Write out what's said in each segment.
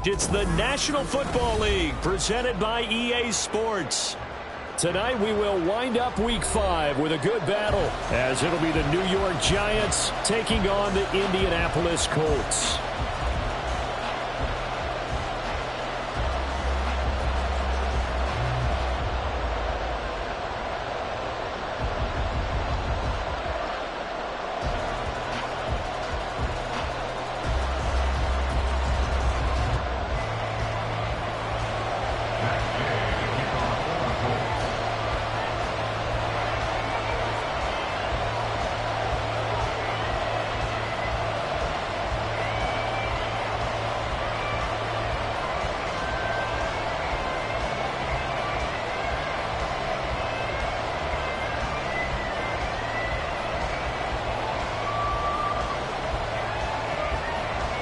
It's the National Football League presented by EA Sports. Tonight we will wind up Week 5 with a good battle, as it'll be the New York Giants taking on the Indianapolis Colts.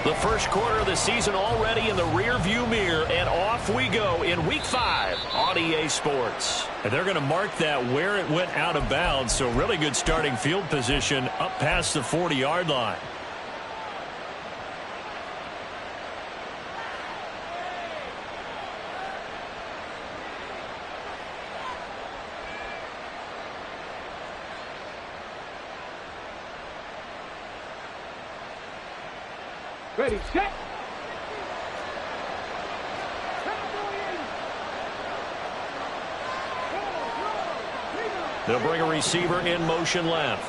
The first quarter of the season already in the rear-view mirror, and off we go in Week 5 on EA Sports. And they're going to mark that where it went out of bounds, so really good starting field position up past the 40-yard line. Ready, set. They'll bring a receiver in motion left.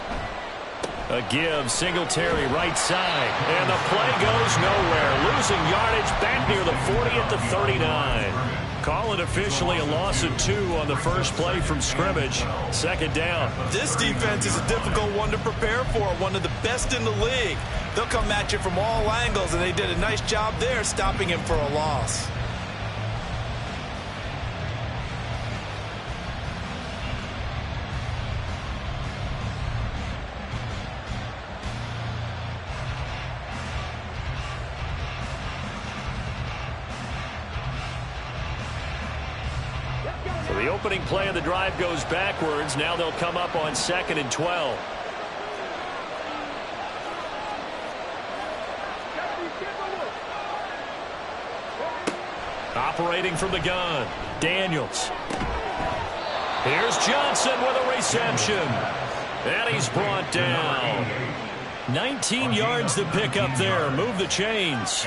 A give, Singletary right side. And the play goes nowhere. Losing yardage back near the 40 at the 39. Call it officially a loss of 2 on the first play from scrimmage. Second down. This defense is a difficult one to prepare for, one of the best in the league. They'll come at you from all angles, and they did a nice job there stopping him for a loss. So the opening play of the drive goes backwards. Now they'll come up on 2nd and 12. Operating from the gun, Daniels. Here's Johnson with a reception. And he's brought down. 19 yards to pick up there. Move the chains.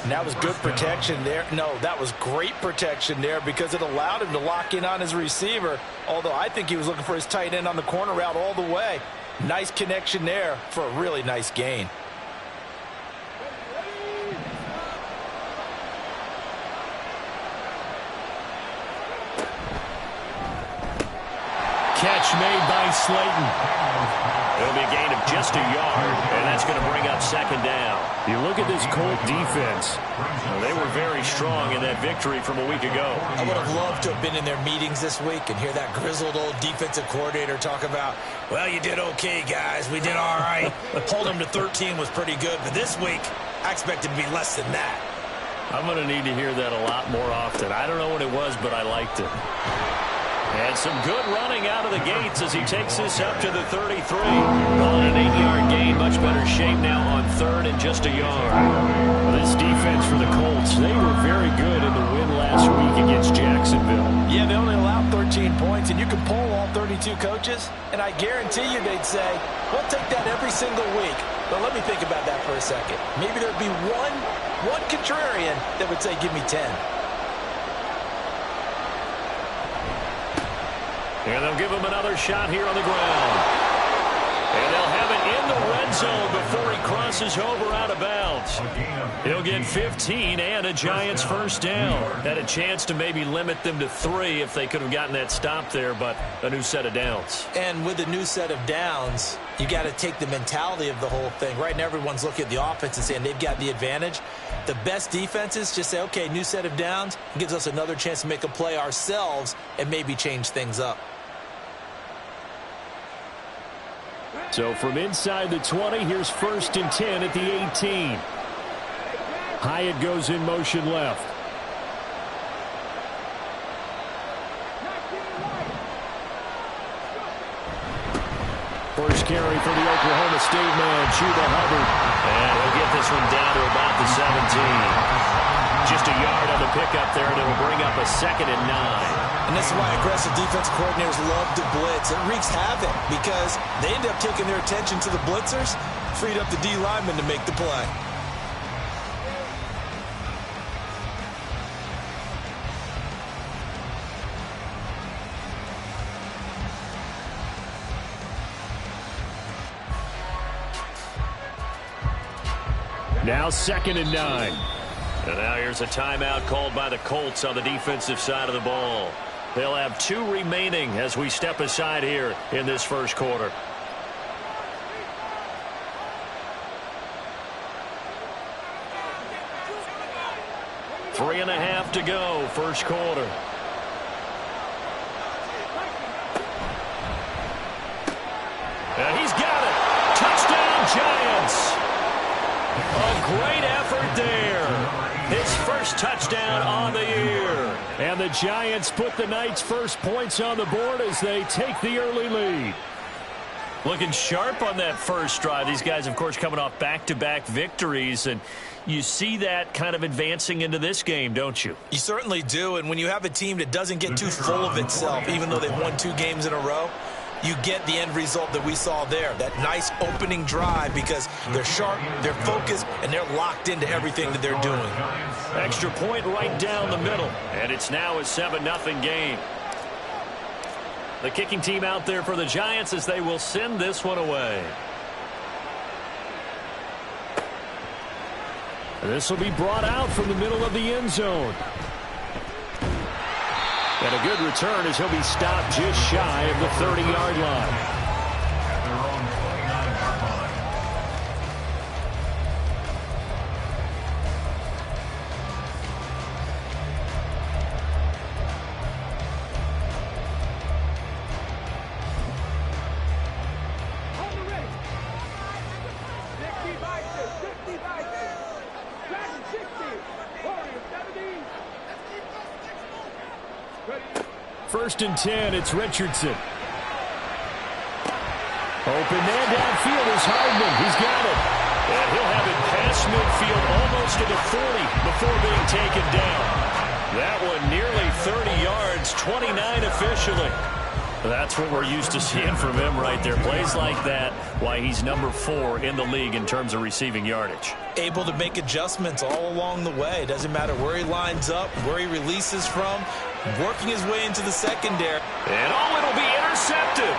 And that was good protection there. No, that was great protection there because it allowed him to lock in on his receiver, although I think he was looking for his tight end on the corner route all the way. Nice connection there for a really nice gain. Catch made by Slayton. It'll be a gain of just a yard, and that's going to bring up 2nd down. You look at this Colt defense. Well, they were very strong in that victory from a week ago. I would have loved to have been in their meetings this week and hear that grizzled old defensive coordinator talk about, well, you did okay, guys. We did all right. Holding them to 13 was pretty good, but this week, I expected to be less than that. I'm going to need to hear that a lot more often. I don't know what it was, but I liked it. And some good running out of the gates as he takes this up to the 33. On an 8-yard gain, much better shape now on 3rd and just a yard. This defense for the Colts, they were very good in the win last week against Jacksonville. Yeah, they only allowed 13 points, and you can poll all 32 coaches, and I guarantee you they'd say, we'll take that every single week. But let me think about that for a second. Maybe there'd be one contrarian that would say, give me 10. And they'll give him another shot here on the ground. And they'll have it in the red zone before he crosses over out of bounds. He'll get 15 and a Giants first down. Had a chance to maybe limit them to 3 if they could have gotten that stop there, but a new set of downs. And with a new set of downs, you got to take the mentality of the whole thing. Right now, everyone's looking at the offense and saying they've got the advantage. The best defenses just say, okay, new set of downs. It gives us another chance to make a play ourselves and maybe change things up. So from inside the 20, here's 1st and 10 at the 18. Hyatt goes in motion left. First carry for the Oklahoma State man, Chuba Hubbard. And he'll get this one down to about the 17. just a yard on the pickup there, and it'll bring up a 2nd and 9. And this is why aggressive defensive coordinators love to blitz. It wreaks havoc because they end up taking their attention to the blitzers, freed up the D lineman to make the play. Now 2nd and 9. And now here's a timeout called by the Colts on the defensive side of the ball. They'll have 2 remaining as we step aside here in this first quarter. Three and a half to go, first quarter. And he's got it. Touchdown, Giants. A great effort there. His first touchdown on the year. And the Giants put the Knights' first points on the board as they take the early lead. Looking sharp on that first drive. These guys, of course, coming off back-to-back victories. And you see that kind of advancing into this game, don't you? You certainly do. And when you have a team that doesn't get too full of itself, even though they've won 2 games in a row, you get the end result that we saw there, that nice opening drive, because they're sharp, they're focused, and they're locked into everything that they're doing. Extra point right down the middle, and it's now a 7-0 game. The kicking team out there for the Giants as they will send this one away. This will be brought out from the middle of the end zone. And a good return as he'll be stopped just shy of the 30-yard line. First and 10, it's Richardson. Open man downfield is Hardman. He's got it. And he'll have it past midfield almost to the 40 before being taken down. That one nearly 30 yards, 29 officially. That's what we're used to seeing from him right there. Plays like that, why he's number 4 in the league in terms of receiving yardage. Able to make adjustments all along the way. Doesn't matter where he lines up, where he releases from, working his way into the secondary. And it'll be intercepted.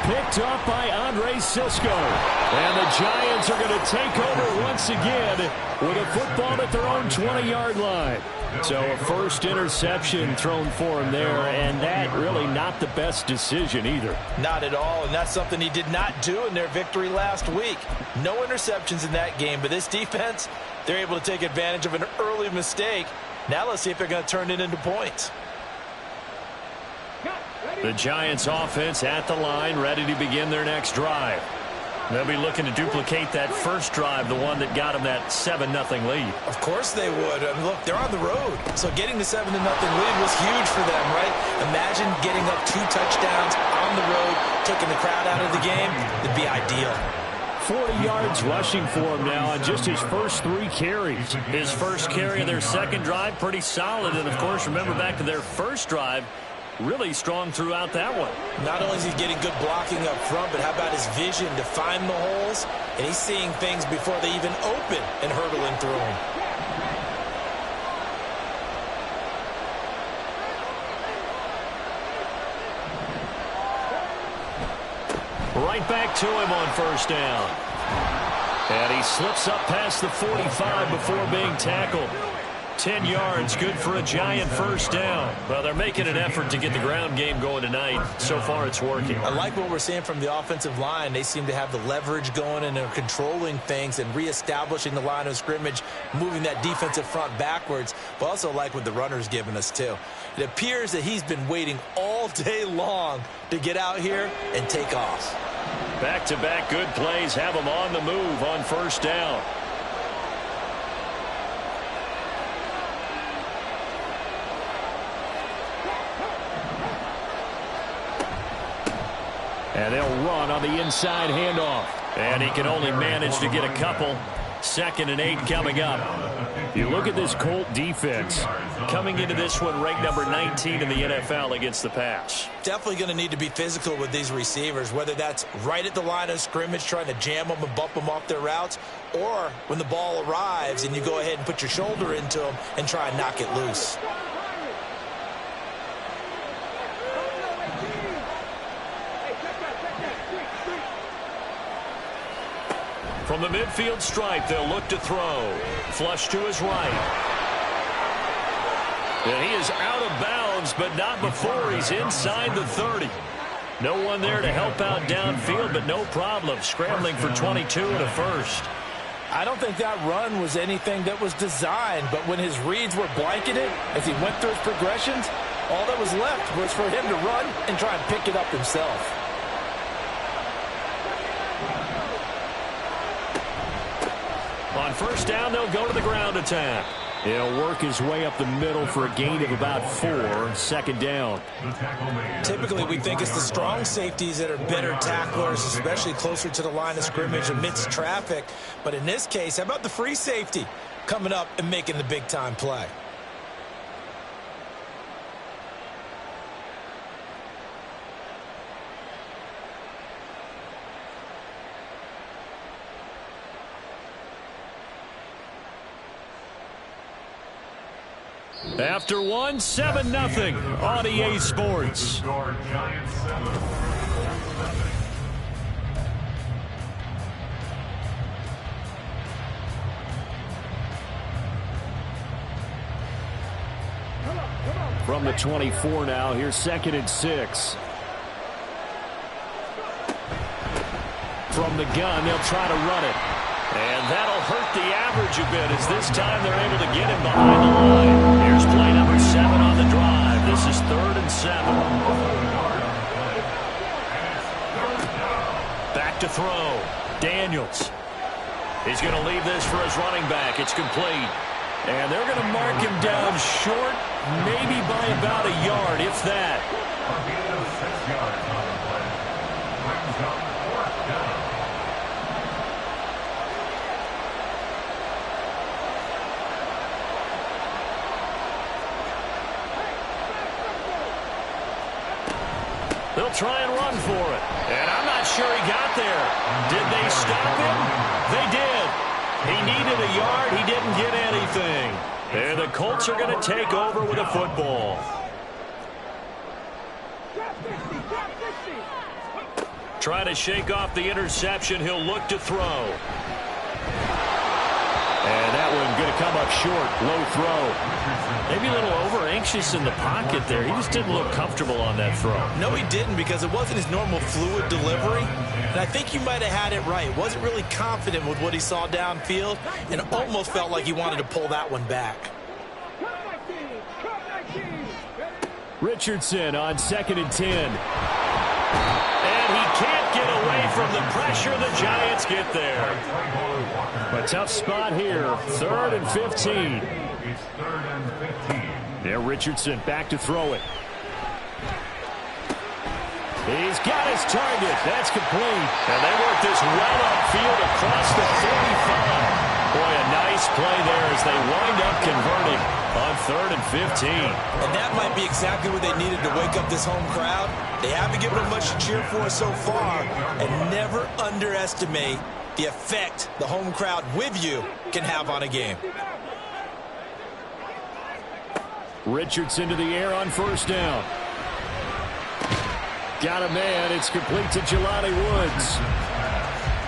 Picked up by Andre Cisco. And the Giants are going to take over once again with a football at their own 20-yard line. So a first interception thrown for him there, and that really not the best decision either. Not at all, and that's something he did not do in their victory last week. No interceptions in that game, but this defense, they're able to take advantage of an early mistake. Now let's see if they're going to turn it into points. The Giants offense at the line, ready to begin their next drive. They'll be looking to duplicate that first drive, the one that got them that 7-0 lead. Of course they would. I mean, look, they're on the road. So getting the 7-0 lead was huge for them, right? Imagine getting up 2 touchdowns on the road, taking the crowd out of the game. It'd be ideal. 40 yards rushing for him now on just his first 3 carries. His first carry of their second drive, pretty solid. And, of course, remember back to their first drive, really strong throughout that one. Not only is he getting good blocking up front, but how about his vision to find the holes? And he's seeing things before they even open and hurdling through them. Right back to him on first down. And he slips up past the 45 before being tackled. 10 yards, good for a Giant first down. Well, they're making an effort to get the ground game going tonight. So far, it's working. I like what we're seeing from the offensive line. They seem to have the leverage going, and they're controlling things and reestablishing the line of scrimmage, moving that defensive front backwards, but also like what the runner's giving us, too. It appears that he's been waiting all day long to get out here and take off. Back-to-back good plays have him on the move on first down. And they'll run on the inside handoff. And he can only manage to get a couple. 2nd and 8 coming up. You look at this Colt defense coming into this one ranked number 19 in the NFL against the pass. Definitely going to need to be physical with these receivers, whether that's right at the line of scrimmage trying to jam them and bump them off their routes, or when the ball arrives and you go ahead and put your shoulder into them and try and knock it loose. From the midfield stripe, they'll look to throw. Flush to his right. And he is out of bounds, but not before he's inside the 30. No one there to help out downfield, but no problem. Scrambling for 22 and a first. I don't think that run was anything that was designed, but when his reads were blanketed as he went through his progressions, all that was left was for him to run and try and pick it up himself. On first down, they'll go to the ground attack. He'll work his way up the middle for a gain of about 4. 2nd down. Typically, we think it's the strong safeties that are better tacklers, especially closer to the line of scrimmage amidst traffic. But in this case, how about the free safety coming up and making the big-time play? After one, 7-0 on EA Sports. From the 24 now, here's 2nd and 6. From the gun, they'll try to run it. And that'll hurt the average a bit as this time they're able to get him behind the line. Here's play number 7 on the drive. This is 3rd and 7. Back to throw. Daniels. He's going to leave this for his running back. It's complete. And they're going to mark him down short, maybe by about a yard, if that. They'll try and run for it. And I'm not sure he got there. Did they stop him? They did. He needed a yard. He didn't get anything. And the Colts are going to take over with a football. Trying to shake off the interception. He'll look to throw. And that one going to come up short. Low throw. Maybe a little over-anxious in the pocket there. He just didn't look comfortable on that throw. No, he didn't, because it wasn't his normal fluid delivery. And I think you might have had it right. Wasn't really confident with what he saw downfield and almost felt like he wanted to pull that one back. Richardson on 2nd and 10. And he can't get away from the pressure. The Giants get there. A tough spot here. 3rd and 15. There, Richardson back to throw it. He's got his target. That's complete. And they work this well upfield across the 45. Boy, a nice play there as they wind up converting on 3rd and 15. And that might be exactly what they needed to wake up this home crowd. They haven't given them much to cheer for so far. And never underestimate the effect the home crowd with you can have on a game. Richardson to the air on first down. Got a man. It's complete to Jelani Woods.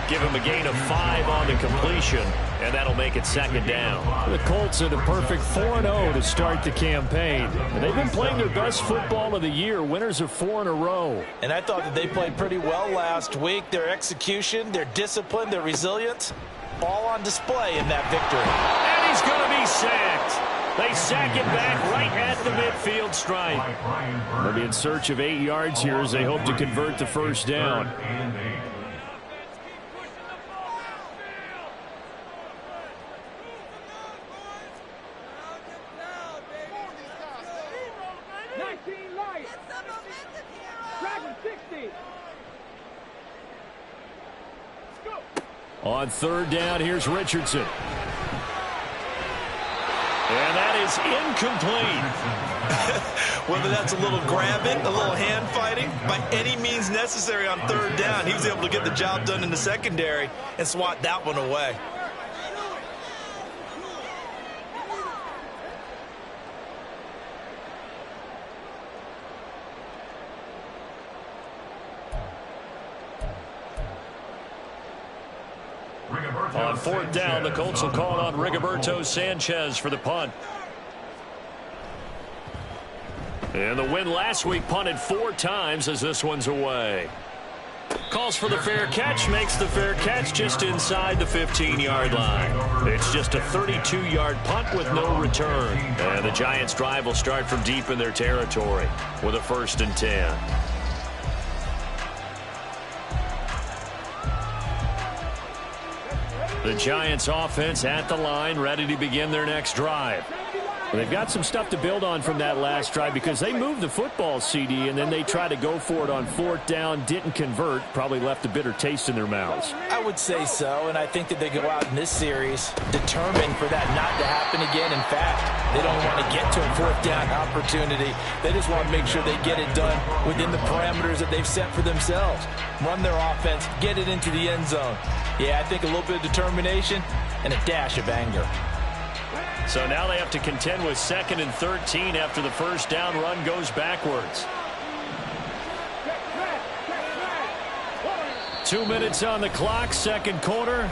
Give him a gain of 5 on the completion, and that'll make it 2nd down. The Colts are the perfect 4-0 to start the campaign. And they've been playing their best football of the year, winners of 4 in a row. And I thought that they played pretty well last week. Their execution, their discipline, their resilience, all on display in that victory. And he's going to be sacked. They sack it back right at the midfield stripe. They'll be in search of 8 yards here as they hope to convert the first down. On third down, here's Richardson. And that is incomplete. Whether that's a little grabbing, a little hand fighting, by any means necessary on third down, he was able to get the job done in the secondary and swat that one away. On fourth down, the Colts will call on Rigoberto Sanchez for the punt. And the win last week punted 4 times as this one's away. Calls for the fair catch, makes the fair catch just inside the 15-yard line. It's just a 32-yard punt with no return. And the Giants' drive will start from deep in their territory with a 1st and 10. The Giants offense at the line, ready to begin their next drive. Well, they've got some stuff to build on from that last drive because they moved the football, CD, and then they tried to go for it on 4th down, didn't convert, probably left a bitter taste in their mouths. I would say so, and I think that they go out in this series determined for that not to happen again. In fact, they don't want to get to a 4th down opportunity. They just want to make sure they get it done within the parameters that they've set for themselves. Run their offense, get it into the end zone. Yeah, I think a little bit of determination and a dash of anger. So now they have to contend with 2nd and 13 after the 1st down run goes backwards. 2 minutes on the clock, 2nd quarter.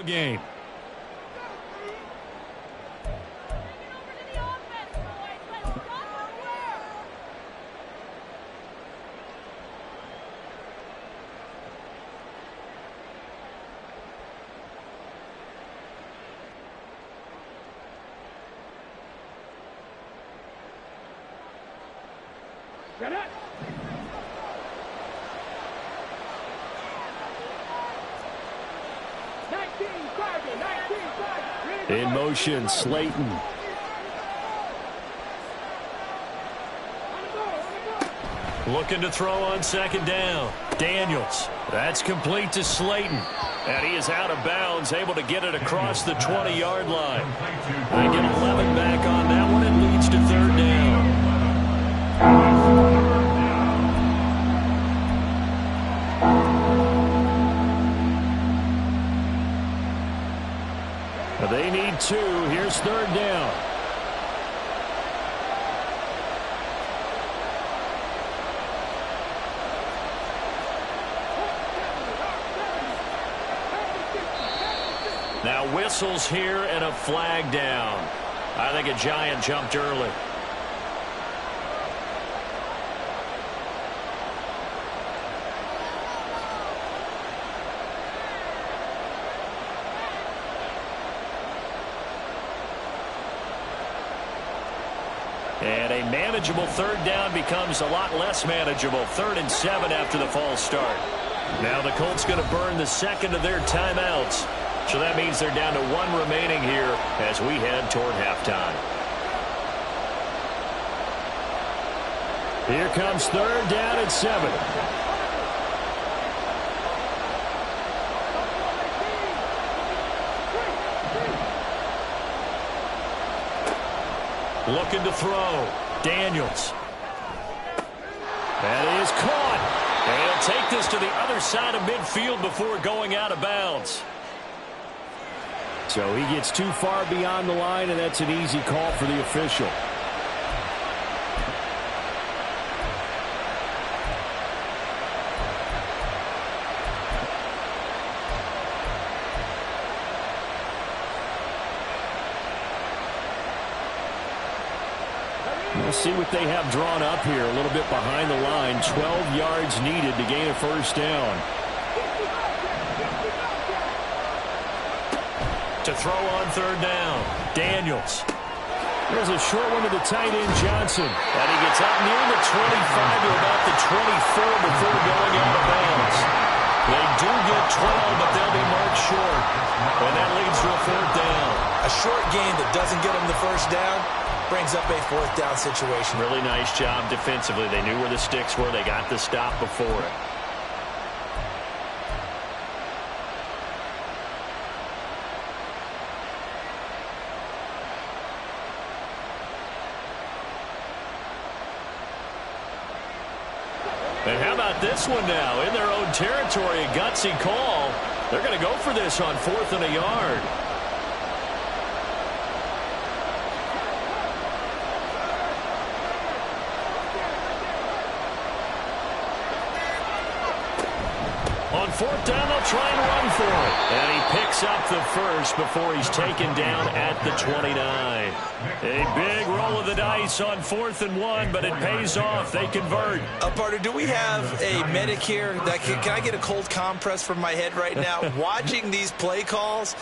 Game. Get it. In motion, Slayton. Looking to throw on 2nd down. Daniels. That's complete to Slayton. And he is out of bounds, able to get it across the 20-yard line. They get 11 back on that one. It leads to 3rd down. They need 2. Here's 3rd down. Now whistles here and a flag down. I think a Giant jumped early. And a manageable third down becomes a lot less manageable. 3rd and 7 after the false start. Now the Colts going to burn the second of their timeouts. So that means they're down to 1 remaining here as we head toward halftime. Here comes 3rd down and 7. Looking to throw. Daniels. That is caught. And he'll take this to the other side of midfield before going out of bounds. So he gets too far beyond the line, and that's an easy call for the official. We'll see what they have drawn up here. A little bit behind the line. 12 yards needed to gain a first down. To throw on 3rd down. Daniels. There's a short one to the tight end, Johnson. And he gets up near the 25 to about the 24 before going out of bounds. They do get 12, but they'll be marked short. And that leads to a 4th down. A short gain that doesn't get them the first down brings up a 4th down situation. Really nice job defensively. They knew where the sticks were. They got the stop before it. And how about this one now? In their own territory, a gutsy call. They're going to go for this on 4th and a yard. On 4th down, they'll try and run for it. And he picks up the first before he's taken down at the 29. A big roll of the dice on 4th and 1, but it pays off. They convert. Partner, do we have a medic here? Can I get a cold compress from my head right now? Watching these play calls,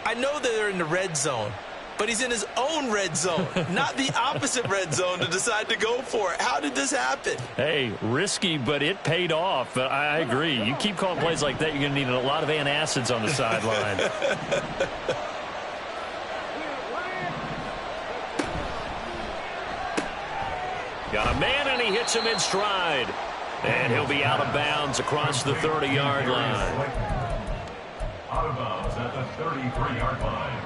I know that they're in the red zone, but he's in his own red zone, not the opposite red zone to decide to go for it. How did this happen? Hey, risky, but it paid off. But I agree. You keep calling plays like that, you're going to need a lot of antacids on the sideline. Got a man, and he hits him in stride. And he'll be out of bounds across the 30-yard line. Out of bounds at the 33-yard line.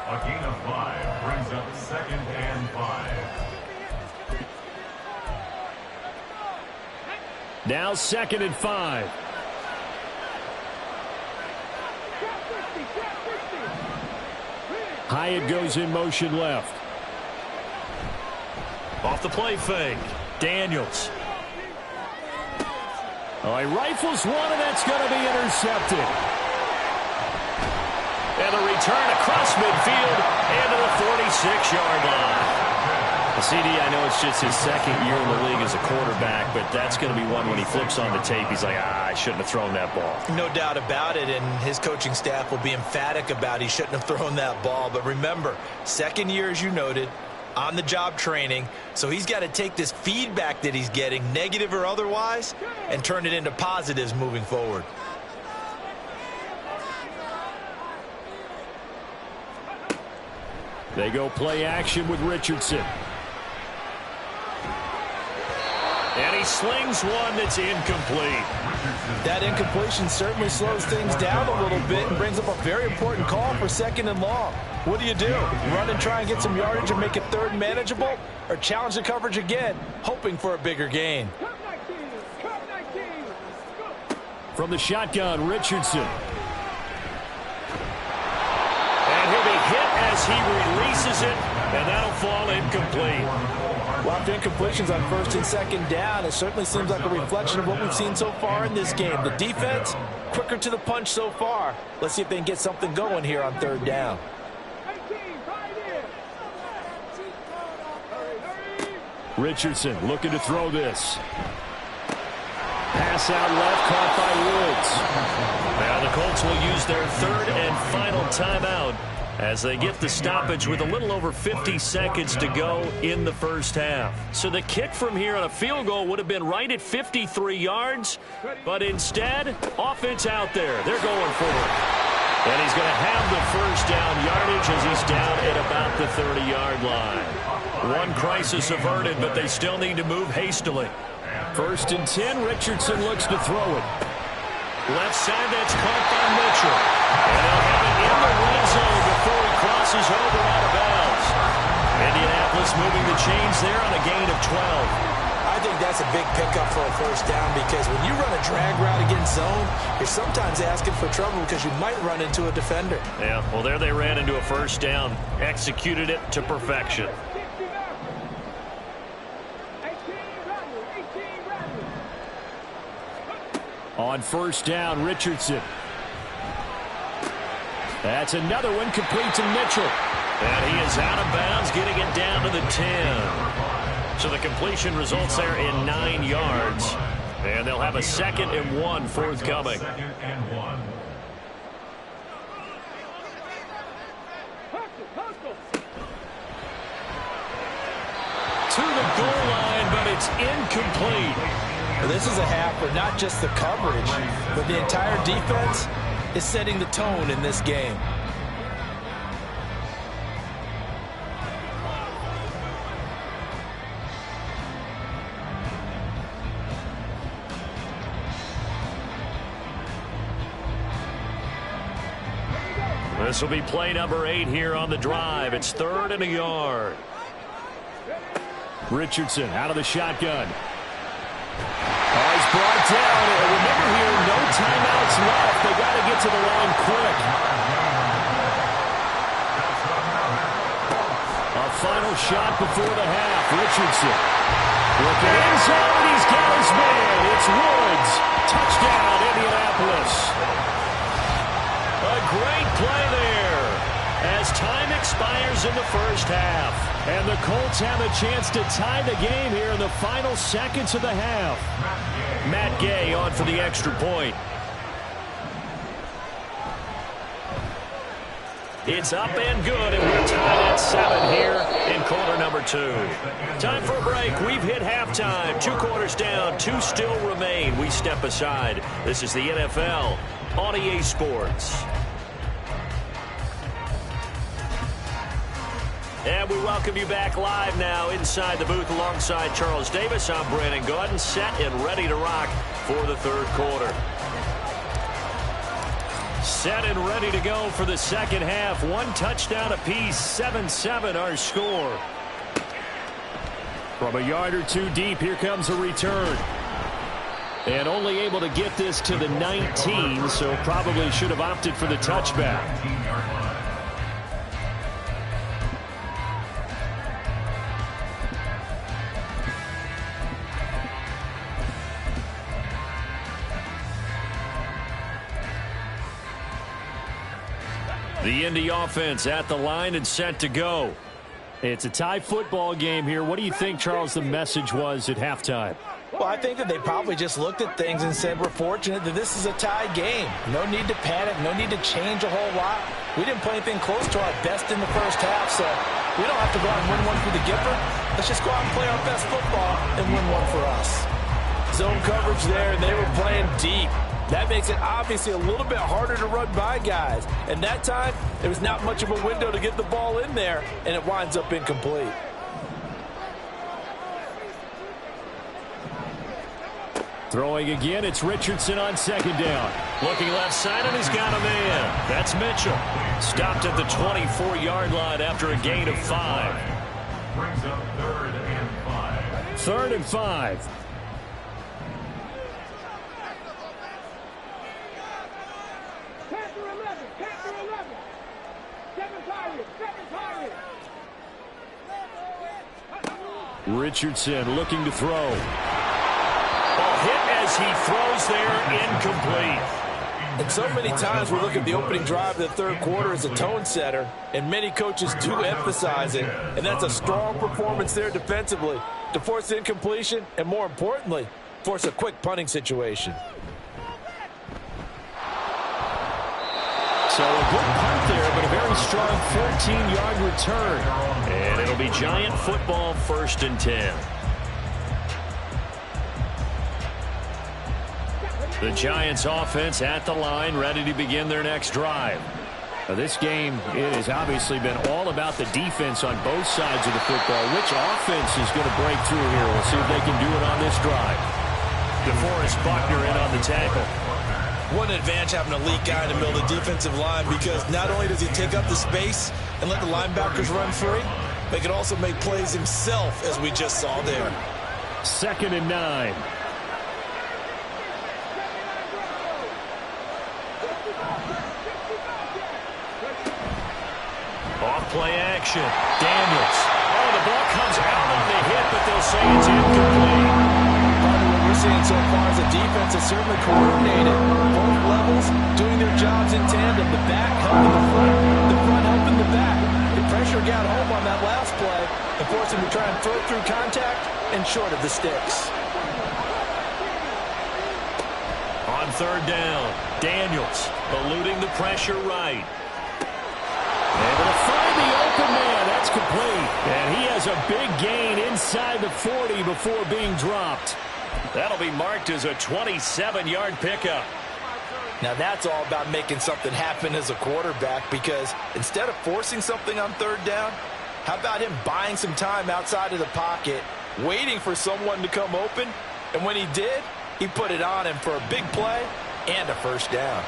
A gain of 5 brings up 2nd and 5. Now 2nd and 5. Hyatt goes in motion left. Off the play fake. Daniels. Oh, he rifles one, and that's going to be intercepted. And a return across midfield and to the 46-yard line. CD, I know it's just his 2nd year in the league as a quarterback, but that's going to be one when he flips on the tape. He's like, I shouldn't have thrown that ball. No doubt about it, and his coaching staff will be emphatic about he shouldn't have thrown that ball. But remember, 2nd year, as you noted, on-the-job training, so he's got to take this feedback that he's getting, negative or otherwise, and turn it into positives moving forward. They go play action with Richardson. And he slings one that's incomplete. That incompletion certainly slows things down a little bit and brings up a very important call for 2nd and long. What do? Run and try and get some yardage and make it 3rd manageable? Or challenge the coverage again, hoping for a bigger gain? From the shotgun, Richardson. And he'll be hit as he releases it, and that'll fall incomplete. Well, after incompletions on first and second down, it certainly seems like a reflection of what we've seen so far in this game. The defense, quicker to the punch so far. Let's see if they can get something going here on third down. Richardson looking to throw this. Pass out left, caught by Woods. Now the Colts will use their third and final timeout as they get the stoppage with a little over 50 seconds to go in the first half. So the kick from here on a field goal would have been right at 53 yards, but instead, offense out there. They're going for it. And he's going to have the first down yardage as he's down at about the 30-yard line. One crisis averted, but they still need to move hastily. First and 10, Richardson looks to throw it. Left side, that's caught by Mitchell. And they'll have it in the red zone before he crosses over out of bounds. Indianapolis moving the chains there on a gain of 12. I think that's a big pickup for a first down because when you run a drag route against zone, you're sometimes asking for trouble because you might run into a defender. Yeah, well, there they ran into a first down. Executed it to perfection. On first down, Richardson. That's another one, complete to Mitchell. And he is out of bounds, getting it down to the 10. So the completion results there in 9 yards. And they'll have a 2nd and 1 forthcoming. Second and 1. To the goal line, but it's incomplete. This is a half where not just the coverage, but the entire defense is setting the tone in this game. This will be play number 8 here on the drive. It's 3rd and a yard. Richardson out of the shotgun. He's brought down. And remember here, no timeouts left. They got to get to the line quick. A final shot before the half. Richardson looking in zone. He's got his man. It's Woods. Touchdown, Indianapolis. A great play there as time expires in the first half. And the Colts have a chance to tie the game here in the final seconds of the half. Matt Gay on for the extra point. It's up and good, and we're tied at 7 here in quarter number 2. Time for a break. We've hit halftime. 2 quarters down, 2 still remain. We step aside. This is the NFL on EA Sports. And we welcome you back live now inside the booth alongside Charles Davis. I'm Brandon Gaudin, set and ready to rock for the 3rd quarter. Set and ready to go for the second half. 1 touchdown apiece, 7-7 our score. From a yard or 2 deep, here comes a return. And only able to get this to the 19, so probably should have opted for the touchback. The Indy offense at the line and set to go. It's a tie football game here. What do you think, Charles, the message was at halftime? Well, I think that they probably just looked at things and said, we're fortunate that this is a tie game. No need to panic. No need to change a whole lot. We didn't play anything close to our best in the first half, so we don't have to go out and win one for the Gipper. Let's just go out and play our best football and win one for us. Zone coverage there, and they were playing deep. That makes it obviously a little bit harder to run by guys. And that time, there was not much of a window to get the ball in there, and it winds up incomplete. Throwing again, it's Richardson on 2nd down. Looking left side, and he's got a man. That's Mitchell. Stopped at the 24-yard line after a gain of 5. Brings up 3rd and 5. 3rd and 5. Richardson looking to throw. Ball hit as he throws there, incomplete. And so many times we look at the opening drive of the third quarter as a tone setter, and many coaches do emphasize it, and that's a strong performance there defensively to force incompletion and, more importantly, force a quick punting situation. So a good punt there, but a very strong 14-yard return. And it'll be Giant football, 1st and 10. The Giants offense at the line, ready to begin their next drive. Now, this game, it has obviously been all about the defense on both sides of the football. Which offense is going to break through here? We'll see if they can do it on this drive. DeForest Buckner in on the tackle. What an advantage having a elite guy in the middle of the defensive line, because not only does he take up the space and let the linebackers run free, but he can also make plays himself, as we just saw there. 2nd and 9. Off-play action. Daniels. Oh, the ball comes out on the hit, but they'll say it's incomplete. What we're seeing so far is the defense is certainly coordinated. Both levels doing their jobs in tandem. The back helping the front helping the back. The pressure got home on that last play and forced him to try and throw through contact and short of the sticks. On 3rd down, Daniels eluding the pressure right. Able to find the open man. That's complete. And he has a big gain inside the 40 before being dropped. That'll be marked as a 27-yard pickup. Now that's all about making something happen as a quarterback, because instead of forcing something on 3rd down, how about him buying some time outside of the pocket, waiting for someone to come open, and when he did, he put it on him for a big play and a 1st down.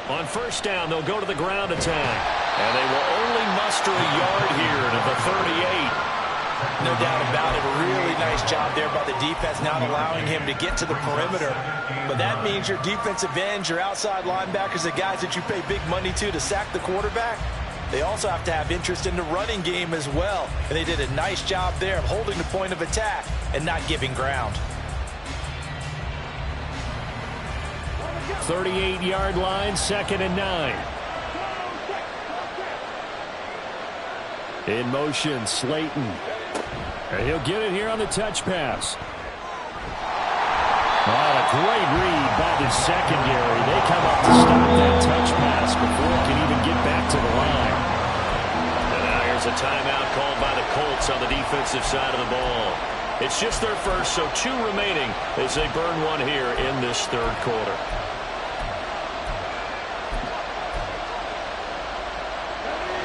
On 1st down, they'll go to the ground attack. And they will only muster a yard here to the 38. No doubt about it. A really nice job there by the defense, not allowing him to get to the perimeter. But that means your defensive ends, your outside linebackers, the guys that you pay big money to sack the quarterback, they also have to have interest in the running game as well. And they did a nice job there of holding the point of attack and not giving ground. 38-yard line, 2nd and 9. In motion, Slayton. And he'll get it here on the touch pass. Oh, a great read by the secondary. They come up to stop that touch pass before it can even get back to the line. And now here's a timeout called by the Colts on the defensive side of the ball. It's just their first, so 2 remaining as they burn one here in this 3rd quarter.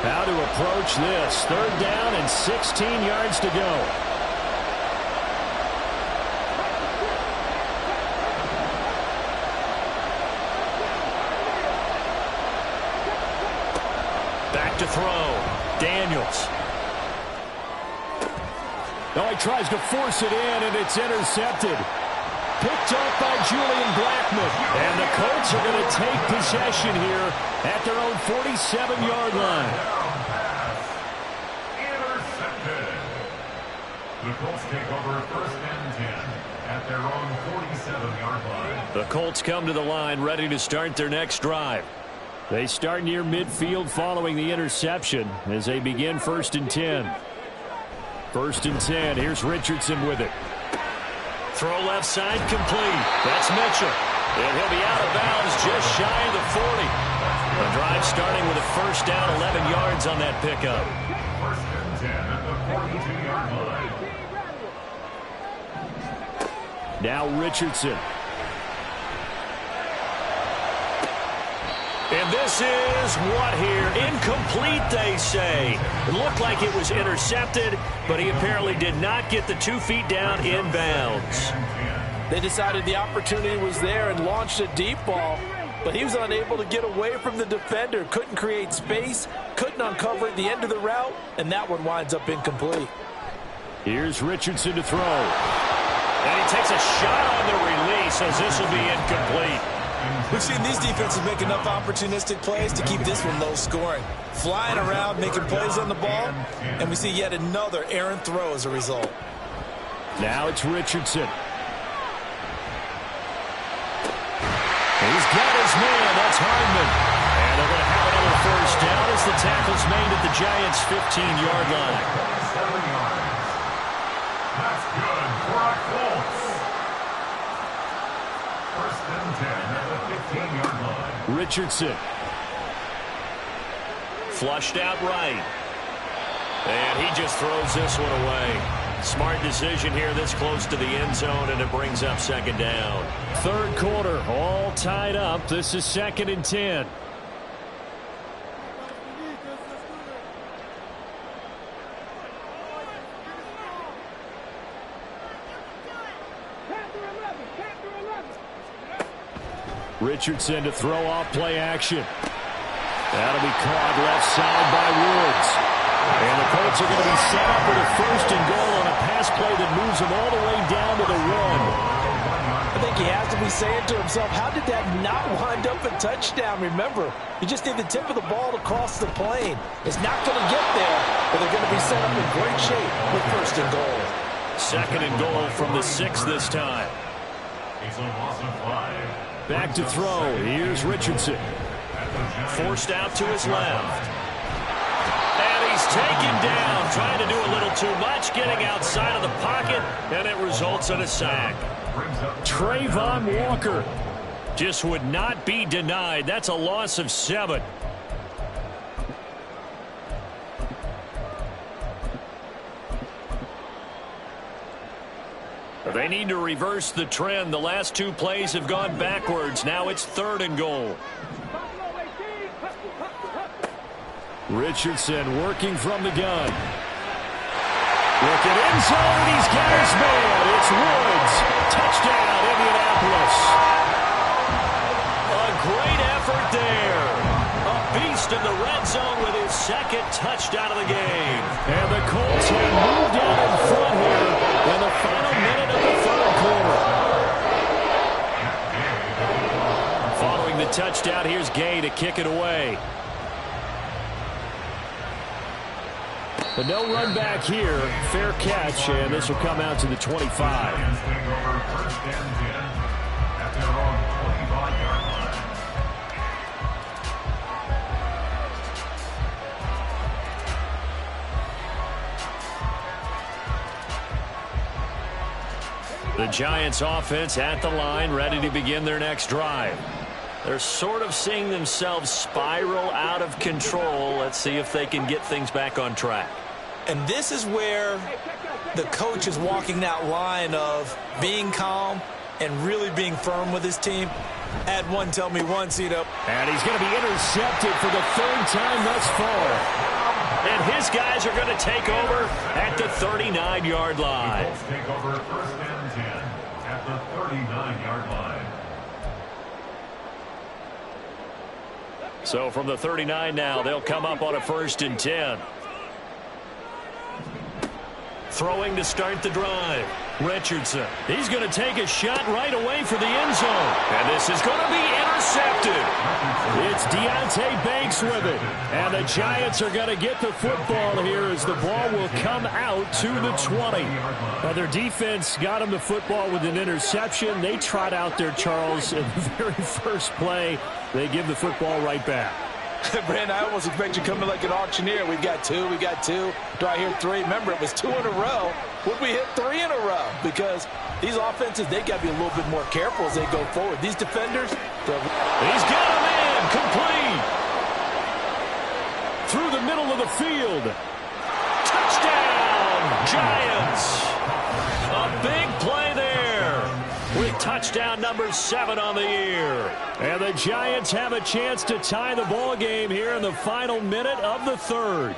How to approach this. 3rd down and 16 yards to go. Back to throw. Daniels. Oh, he tries to force it in, and it's intercepted. Picked up by Julian Blackmon. And the Colts are going to take possession here at their own 47-yard line. Intercepted. The Colts take over 1st and 10 at their own 47-yard line. The Colts come to the line ready to start their next drive. They start near midfield following the interception as they begin 1st and 10. 1st and 10. Here's Richardson with it. Throw left side complete. That's Mitchell. And he'll be out of bounds just shy of the 40. The drive starting with a 1st down, 11 yards on that pickup. 1st and 10 at the 42-yard line. Now Richardson. And this is what here? Incomplete, they say. It looked like it was intercepted, but he apparently did not get the 2 feet down inbounds. They decided the opportunity was there and launched a deep ball, but he was unable to get away from the defender. Couldn't create space, couldn't uncover at the end of the route, and that one winds up incomplete. Here's Richardson to throw. And he takes a shot on the release as this will be incomplete. We've seen these defenses make enough opportunistic plays to keep this one low scoring. Flying around, making plays on the ball, and we see yet another errant throw as a result. Now it's Richardson. He's got his man. That's Hardman. And they're going to have another first down as the tackle's made at the Giants' 15-yard line. 7 yards. That's good for a Colts. First and 10 at the 15-yard line. Richardson. Flushed out right. And he just throws this one away. Smart decision here this close to the end zone, and it brings up second down. Third quarter, all tied up. This is 2nd and 10. Richardson to throw off play action. That'll be caught left side by Woods. And the Colts are going to be set up with a first and goal on a pass play that moves them all the way down to the 1. I think he has to be saying to himself, how did that not wind up a touchdown? Remember, you just need the tip of the ball to cross the plane. It's not going to get there, but they're going to be set up in great shape with first and goal. 2nd and goal from the 6 this time. It's a loss of 5. Back to throw. Here's Richardson. Forced out to his left. And he's taken down, trying to do a little too much, getting outside of the pocket, and it results in a sack. Trayvon Walker Just would not be denied. That's a loss of 7. They need to reverse the trend. The last 2 plays have gone backwards. Now it's 3rd and goal. Richardson working from the gun. Look at end zone. He's got his man. It's Woods. Touchdown, Indianapolis. A great effort there. A beast in the red zone with his 2nd touchdown of the game. And the Colts have moved out in front here in the final minute of the 3rd quarter. Following the touchdown, here's Gay to kick it away. But no run back here. Fair catch, and this will come out to the 25. Lions take over first and 10 at their own 25-yard line. The Giants offense at the line, ready to begin their next drive. They're sort of seeing themselves spiral out of control. Let's see if they can get things back on track. And this is where the coach is walking that line of being calm and really being firm with his team. Add one, tell me one, Cito. And he's going to be intercepted for the 3rd time thus far. And his guys are going to take over at the 39-yard line. The Colts take over first and 10 at the 39-yard line. So from the 39 now, they'll come up on a 1st and 10. Throwing to start the drive. Richardson. He's going to take a shot right away for the end zone. And this is going to be intercepted. It's Deonte Banks with it. And the Giants are going to get the football here as the ball will come out to the 20. Now, their defense got them the football with an interception. They trot out there, Charles, in the very first play. They give the football right back. Brandon, I almost expect you coming like an auctioneer. We've got 2, we got 2. Do I hear 3? Remember, it was 2 in a row. Would we hit 3 in a row? Because these offenses, they got to be a little bit more careful as they go forward. These defenders, he's got a man complete. Through the middle of the field. Touchdown, Giants. A big play there with touchdown number 7 on the year. And the Giants have a chance to tie the ball game here in the final minute of the 3rd.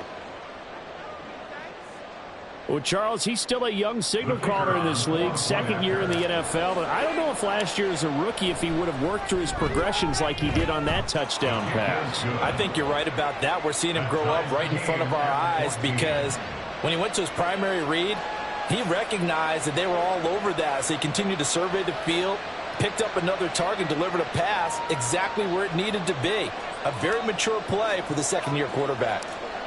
Well, Charles, he's still a young signal caller in this league, 2nd year in the NFL. But I don't know if last year as a rookie, if he would have worked through his progressions like he did on that touchdown pass. I think you're right about that. We're seeing him grow up right in front of our eyes because when he went to his primary read, he recognized that they were all over that. So he continued to survey the field, Picked up another target, delivered a pass exactly where it needed to be. A very mature play for the second-year quarterback.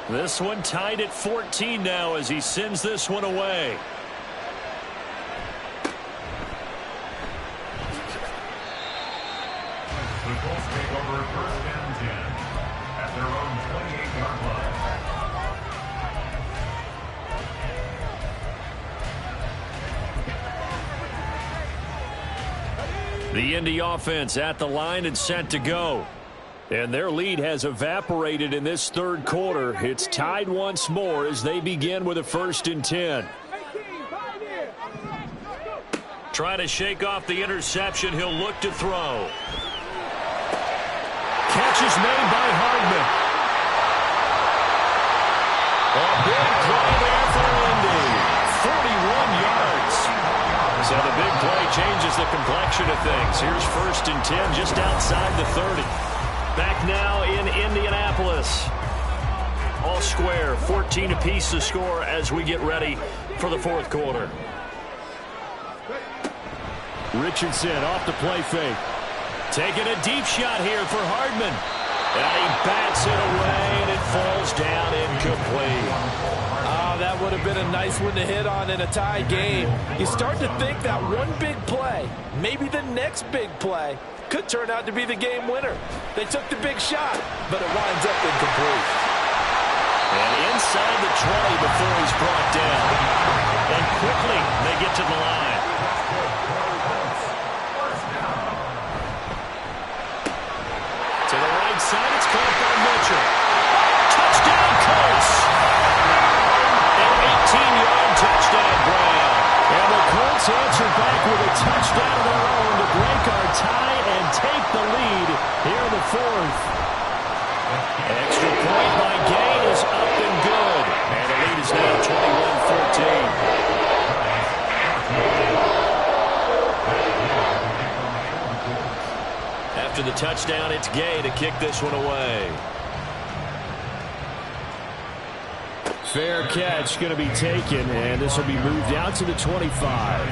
This one tied at 14 now as he sends this one away. The Colts take over first and 10 at their own 28-yard line. The Indy offense at the line and set to go. And their lead has evaporated in this third quarter. It's tied once more as they begin with a 1st and 10. Trying to shake off the interception. He'll look to throw. Catch is made by Hardman. A big play there for Indy. 41 yards. So the big play changes the complexion of things. Here's 1st and 10 just outside the 30. Back now in Indianapolis. All square, 14 apiece to score as we get ready for the fourth quarter. Richardson off the play fake. Taking a deep shot here for Hardman. And he bats it away, and it falls down incomplete. That would have been a nice one to hit on in a tie game. You start to think that one big play, maybe the next big play, could turn out to be the game winner. They took the big shot, but it winds up incomplete. And inside the 20 before he's brought down. And quickly they get to the line. To the right side, it's caught by Mitchell. Touchdown, Colts! An 18-yard touchdown grab. And the Colts answer back with a touchdown of their own to break our tie and take the lead here in the fourth. Extra point by Gay is up and good. And the lead is now 21-14. After the touchdown, it's Gay to kick this one away. Fair catch going to be taken, and this will be moved out to the 25.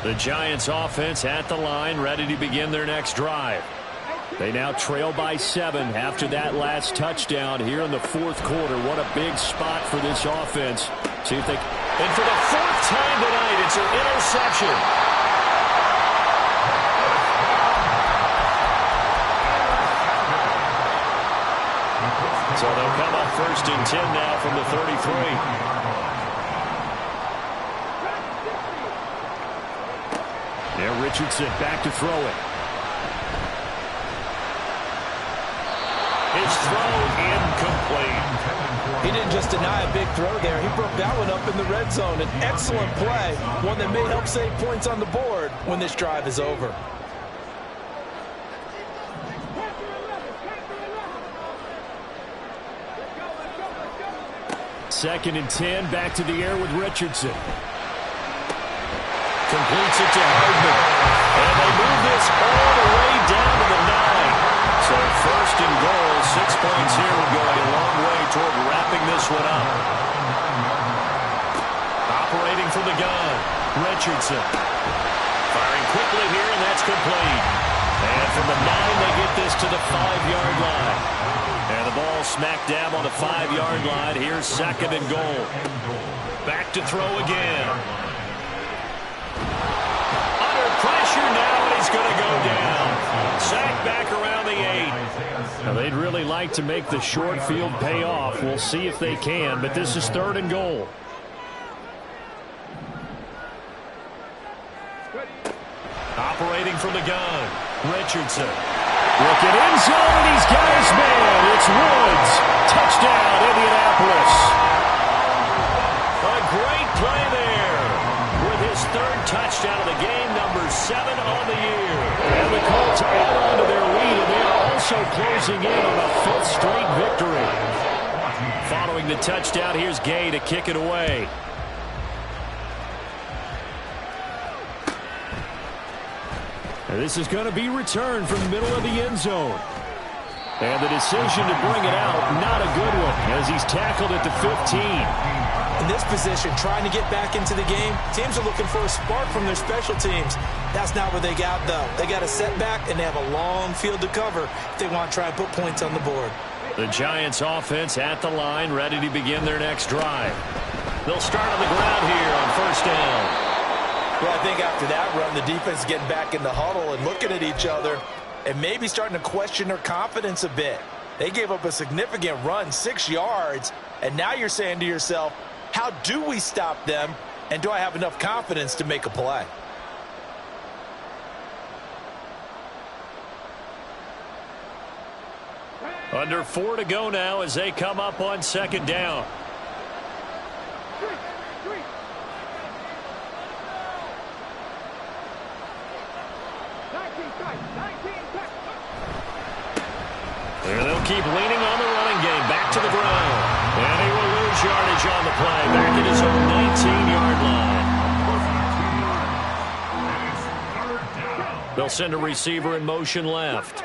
The Giants offense at the line, ready to begin their next drive. They now trail by 7 after that last touchdown here in the fourth quarter. What a big spot for this offense. See if they... And for the 4th time tonight, it's an interception. So they'll come up 1st and 10 now from the 33. Yeah, Richardson back to throw it. His throw incomplete. He didn't just deny a big throw there. He broke that one up in the red zone. An excellent play, one that may help save points on the board when this drive is over. Second and 10, back to the air with Richardson. Completes it to Hardman. And they move this all the way down to the 9. So 1st and goal, 6 points here would go a long way toward wrapping this one up. Operating from the gun, Richardson. Firing quickly here, and that's complete. And from the 9, they get this to the 5-yard line. And the ball smacked dab on the 5-yard line. Here's 2nd and goal. Back to throw again. Under pressure now, and he's going to go down. Sacked back around the 8. Now, they'd really like to make the short field pay off. We'll see if they can, but this is 3rd and goal. Operating from the gun, Richardson. Looking in zone, and he's got his man. It's Woods. Touchdown, Indianapolis. A great play there. With his 3rd touchdown of the game, number 7 on the year. And the Colts add on to their lead, and they are also closing in on a 5th straight victory. Following the touchdown, here's Gay to kick it away. And this is going to be returned from the middle of the end zone. And the decision to bring it out, not a good one, as he's tackled at the 15. In this position, trying to get back into the game, teams are looking for a spark from their special teams. That's not what they got, though. They got a setback, and they have a long field to cover if they want to try and put points on the board. The Giants offense at the line, ready to begin their next drive. They'll start on the ground here on first down. Well, I think after that run, the defense is getting back in the huddle and looking at each other and maybe starting to question their confidence a bit. They gave up a significant run, 6 yards, and now you're saying to yourself, how do we stop them, and do I have enough confidence to make a play? Under 4 to go now as they come up on second down. Here they'll keep leaning on the running game. Back to the ground. And he will lose yardage on the play. Back at his own 19-yard line. They'll send a receiver in motion left.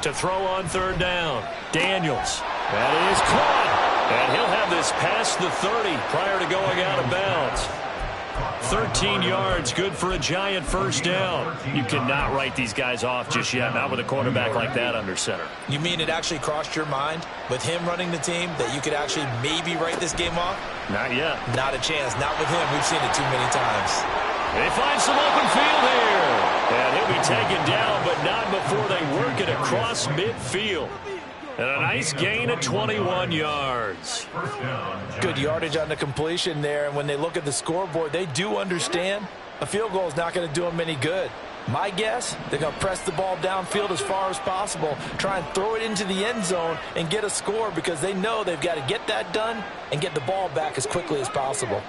To throw on third down. Daniels. That is caught. And he'll have this past the 30 prior to going out of bounds. 13 yards, good for a Giant first down. You cannot write these guys off just yet, not with a quarterback like that under center. You mean it actually crossed your mind with him running the team that you could actually maybe write this game off? Not yet. Not a chance. Not with him. We've seen it too many times. They find some open field here. And he'll be taken down, but not before they work it across midfield. And a nice gain of 21 yards. Good yardage on the completion there. And when they look at the scoreboard, they do understand a field goal is not going to do them any good. My guess, they're going to press the ball downfield as far as possible, try and throw it into the end zone and get a score because they know they've got to get that done and get the ball back as quickly as possible.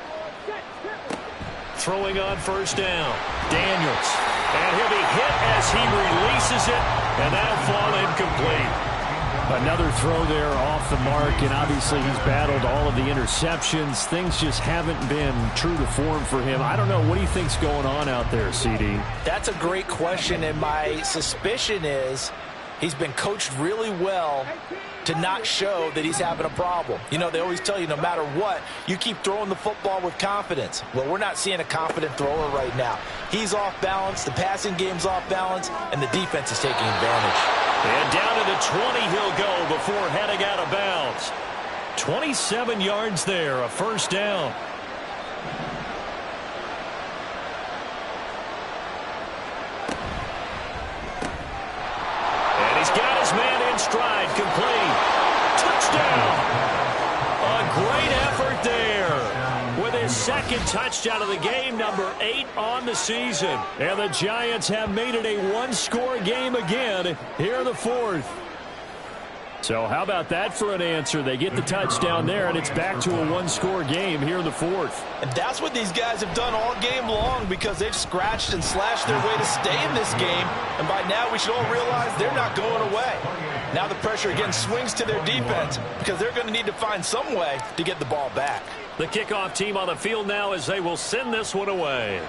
Throwing on first down. Daniels. And he'll be hit as he releases it, and that'll fall incomplete. Another throw there off the mark, and obviously he's battled all of the interceptions. Things just haven't been true to form for him. I don't know. What do you think's going on out there, CD? That's a great question, and my suspicion is he's been coached really well to not show that he's having a problem. You know, they always tell you no matter what, you keep throwing the football with confidence. Well, we're not seeing a confident thrower right now. He's off balance, the passing game's off balance, and the defense is taking advantage. And down to the 20 he'll go before heading out of bounds. 27 yards there, a first down. And he's got his man in stride, complete. Touchdown. A great effort there. With his second touchdown of the game, number 8 on the season. And the Giants have made it a one-score game again here in the fourth. So how about that for an answer? They get the touchdown there, and it's back to a one-score game here in the fourth. And that's what these guys have done all game long because they've scratched and slashed their way to stay in this game. And by now we should all realize they're not going away. Now the pressure again swings to their defense because they're going to need to find some way to get the ball back. The kickoff team on the field now as they will send this one away.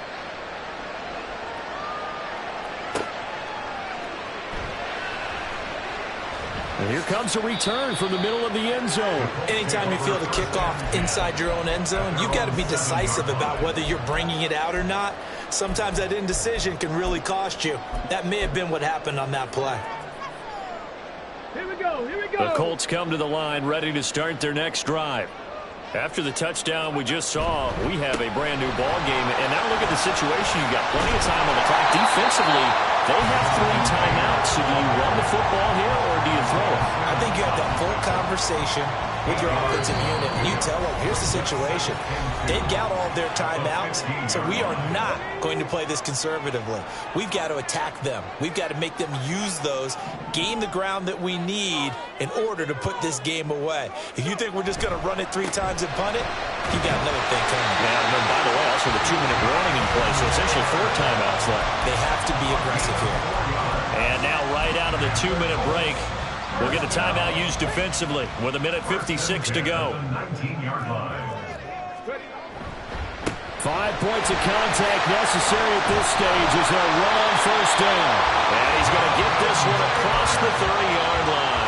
And here comes a return from the middle of the end zone. Anytime you feel the kickoff inside your own end zone, you've got to be decisive about whether you're bringing it out or not. Sometimes that indecision can really cost you. That may have been what happened on that play. Here we go, here we go. The Colts come to the line ready to start their next drive. After the touchdown we just saw, we have a brand new ball game. And now look at the situation. You've got plenty of time on the clock. Defensively, they have 3 timeouts. So do you run the football here or do you throw it? I think you have that full conversation with your offensive unit, and you tell them, here's the situation. They've got all of their timeouts, so we are not going to play this conservatively. We've got to attack them. We've got to make them use those, gain the ground that we need in order to put this game away. If you think we're just going to run it 3 times and punt it, you got another thing coming. Yeah, and then by the way, also the 2-minute warning in place, so essentially 4 timeouts left. They have to be aggressive here. And now right out of the 2-minute break, We'll get a timeout used defensively with 1:56 to go. 19-yard line. 5 points of contact necessary at this stage as they'll run on first down. And he's going to get this one across the 30-yard line.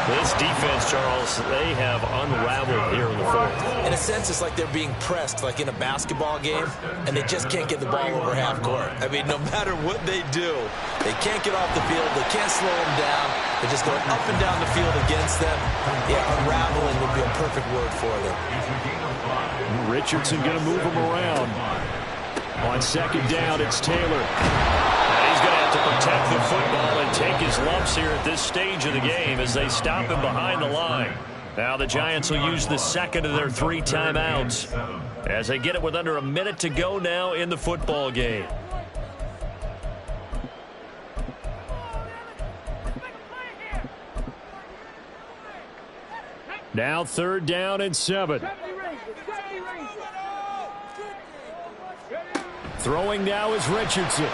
This defense, Charles, they have unraveled here in the fourth. In a sense, it's like they're being pressed, like in a basketball game, and they just can't get the ball over half court. I mean, no matter what they do, they can't get off the field. They can't slow them down. They're just going up and down the field against them. Yeah, unraveling would be a perfect word for them. Richardson going to move him around. On second down, it's Taylor. He's going to have to protect the football and take his lumps here at this stage of the game as they stop him behind the line. Now the Giants will use the second of their 3 timeouts as they get it with under a minute to go now in the football game. Now 3rd down and 7. Throwing now is Richardson.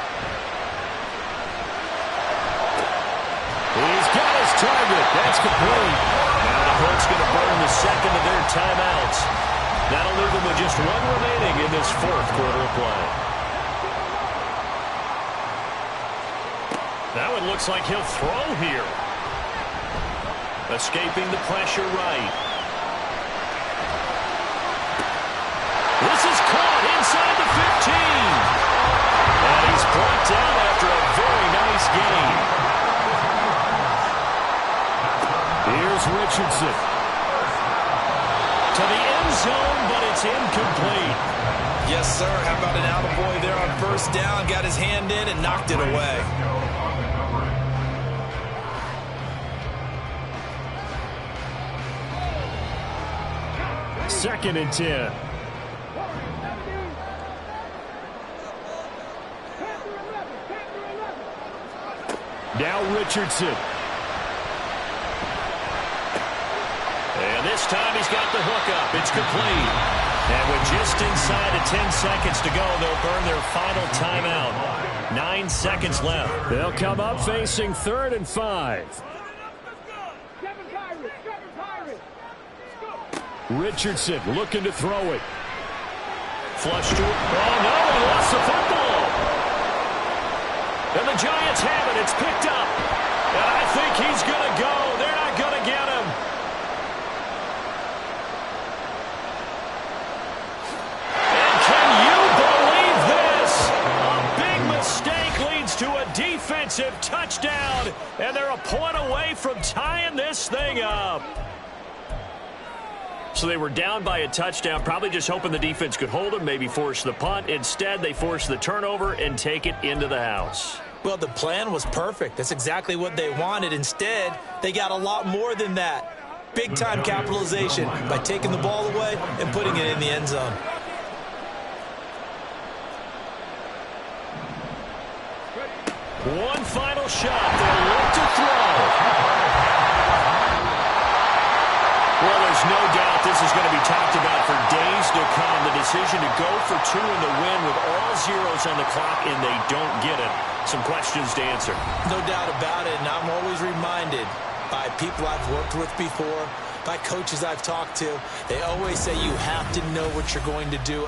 He's got his target. That's complete. Now the Colts going to burn the second of their timeouts. That'll leave them with just 1 remaining in this 4th quarter of play. Now it looks like he'll throw here. Escaping the pressure right. This is caught inside the 15. And he's brought down after a very nice game. Here's Richardson. To the end zone, but it's incomplete. Yes, sir. How about an attaboy there on first down? Got his hand in and knocked it away. Second and 10. Now Richardson. And this time he's got the hook up. It's complete. And with just inside of 10 seconds to go, they'll burn their final timeout. 9 seconds left. They'll come up facing 3rd and 5. Richardson looking to throw it. Flush to it. Oh, no, he lost the football. And the Giants have it. It's picked up. And I think he's going to go. They're not going to get him. And can you believe this? A big mistake leads to a defensive touchdown. And they're a point away from tying this thing up. So they were down by a touchdown, probably just hoping the defense could hold them, maybe force the punt. Instead, they force the turnover and take it into the house. Well, the plan was perfect. That's exactly what they wanted. Instead, they got a lot more than that. Big-time capitalization by taking the ball away and putting it in the end zone. One final shot. They'll look to throw. Well, there's no doubt this is going to be talked about for days to come. The decision to go for 2 in the win with all zeros on the clock, and they don't get it. Some questions to answer. No doubt about it, and I'm always reminded by people I've worked with before, by coaches I've talked to. They always say you have to know what you're going to do